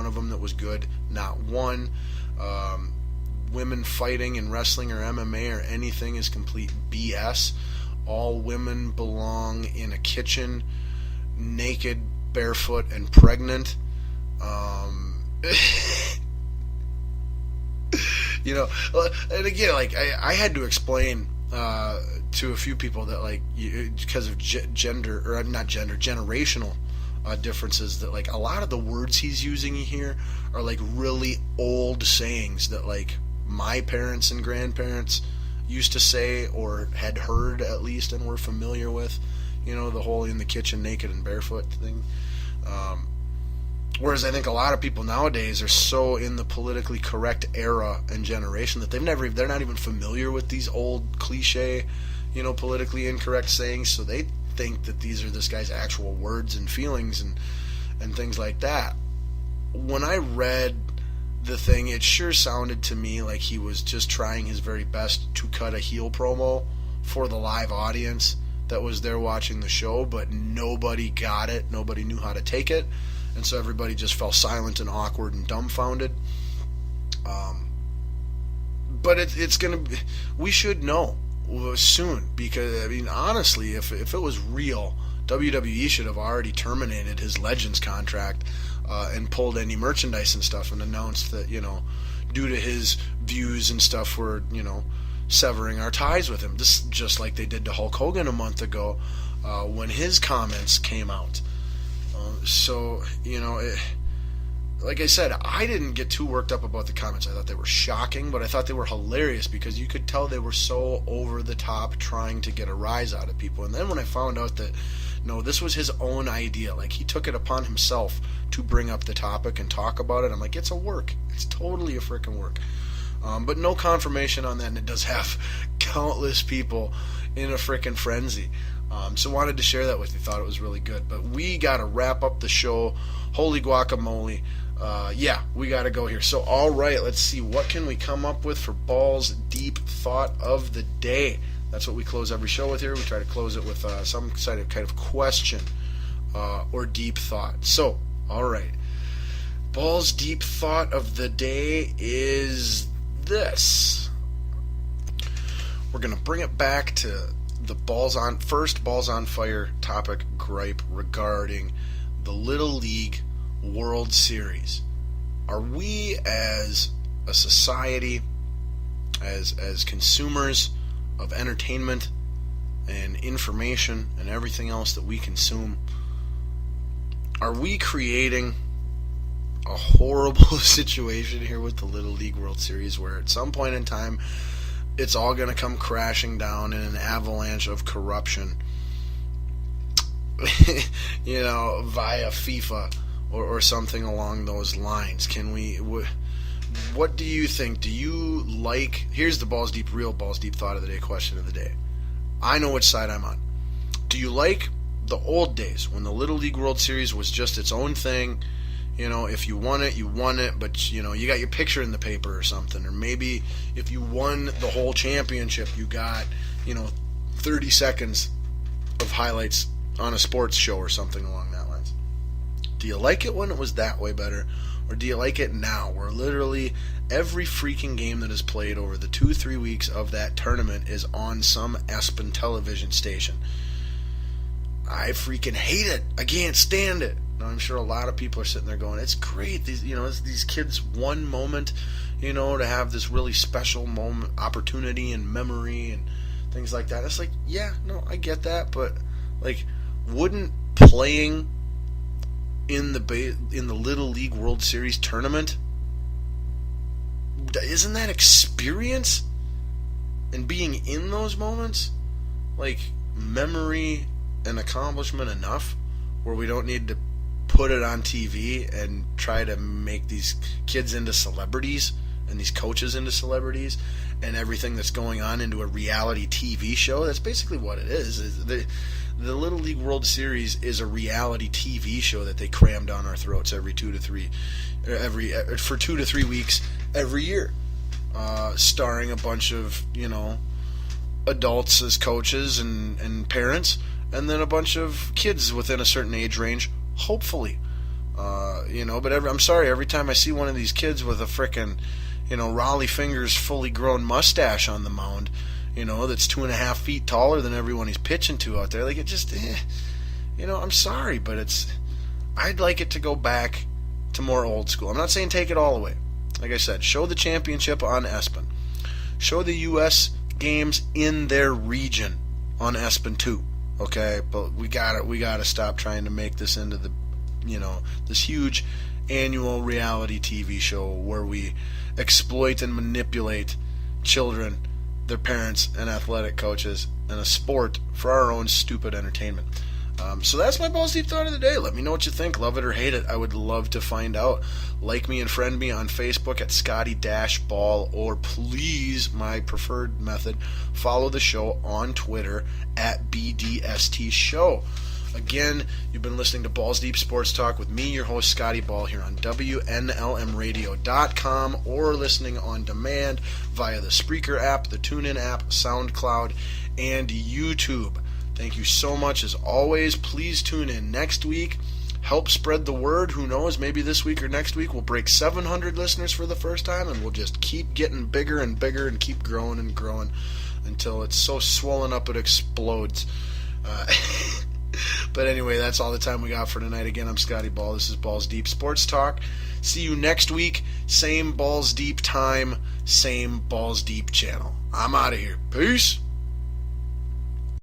one of them that was good. Not one. Women fighting in wrestling or MMA or anything is complete BS. All women belong in a kitchen, naked, barefoot, and pregnant. You know, and again, like I had to explain to a few people that, like, because of generational differences, that like a lot of the words he's using here are like really old sayings that like my parents and grandparents used to say or had heard at least and were familiar with. You know, the whole in the kitchen naked and barefoot thing. Whereas I think a lot of people nowadays are so in the politically correct era and generation that they're not even familiar with these old cliche, you know, politically incorrect sayings. So they think that these are this guy's actual words and feelings and things like that. When I read the thing, it sure sounded to me like he was just trying his very best to cut a heel promo for the live audience that was there watching the show, but nobody got it. Nobody knew how to take it. And so everybody just fell silent and awkward and dumbfounded. But it's going to be, we should know soon, because, I mean, honestly, if it was real, WWE should have already terminated his Legends contract and pulled any merchandise and stuff and announced that, you know, due to his views and stuff, we're, you know, severing our ties with him. This just like they did to Hulk Hogan a month ago when his comments came out. So, you know, like I said, I didn't get too worked up about the comments. I thought they were shocking, but I thought they were hilarious because you could tell they were so over the top trying to get a rise out of people. And then when I found out that, no, this was his own idea, like he took it upon himself to bring up the topic and talk about it, I'm like, it's a work. It's totally a freaking work. But no confirmation on that, and it does have countless people in a freaking frenzy. So wanted to share that with you. Thought it was really good. But we got to wrap up the show. Holy guacamole. Yeah, we got to go here. So, all right, let's see. What can we come up with for Ball's Deep Thought of the Day? That's what we close every show with here. We try to close it with some kind of question or deep thought. So, all right. Ball's Deep Thought of the Day is this. We're going to bring it back to the Balls on Fire topic gripe regarding the Little League World Series. Are we as a society, as consumers of entertainment and information and everything else that we consume, are we creating a horrible situation here with the Little League World Series where at some point in time it's all going to come crashing down in an avalanche of corruption, you know, via FIFA or something along those lines? Can we? What do you think? Do you like? Here's the real Balls Deep Thought of the Day question of the day. I know which side I'm on. Do you like the old days when the Little League World Series was just its own thing? You know, if you won it, you won it, but, you know, you got your picture in the paper or something. Or maybe if you won the whole championship, you got, you know, 30 seconds of highlights on a sports show or something along that lines. Do you like it when it was that way better? Or do you like it now, where literally every freaking game that is played over the 2-3 weeks of that tournament is on some Espen television station? I freaking hate it. I can't stand it. Now, I'm sure a lot of people are sitting there going, it's great. These kids one moment, you know, to have this really special moment, opportunity and memory and things like that. It's like, yeah, no, I get that, but like, wouldn't playing in the Little League World Series tournament, isn't that experience and being in those moments like memory and accomplishment enough where we don't need to put it on TV and try to make these kids into celebrities and these coaches into celebrities and everything that's going on into a reality TV show? That's basically what it is. The Little League World Series is a reality TV show that they cram down our throats for 2 to 3 weeks every year, starring a bunch of, you know, adults as coaches and parents, and then a bunch of kids within a certain age range, hopefully, But I'm sorry, every time I see one of these kids with a frickin', Raleigh Fingers fully grown mustache on the mound, that's 2.5 feet taller than everyone he's pitching to out there, like it just, I'm sorry, but I'd like it to go back to more old school. I'm not saying take it all away. Like I said, show the championship on ESPN. Show the U.S. games in their region on ESPN too. Okay, but we gotta stop trying to make this into this huge annual reality TV show where we exploit and manipulate children, their parents, and athletic coaches in a sport for our own stupid entertainment. So that's my Balls Deep thought of the day. Let me know what you think. Love it or hate it. I would love to find out. Like me and friend me on Facebook at Scotty-Ball, or please, my preferred method, follow the show on Twitter at BDST Show. Again, you've been listening to Balls Deep Sports Talk with me, your host, Scotty Ball, here on WNLMradio.com, or listening on demand via the Spreaker app, the TuneIn app, SoundCloud, and YouTube. Thank you so much. As always, please tune in next week. Help spread the word. Who knows, maybe this week or next week we'll break 700 listeners for the first time, and we'll just keep getting bigger and bigger and keep growing and growing until it's so swollen up it explodes. But anyway, that's all the time we got for tonight. Again, I'm Scotty Ball. This is Balls Deep Sports Talk. See you next week. Same Balls Deep time, same Balls Deep channel. I'm out of here. Peace.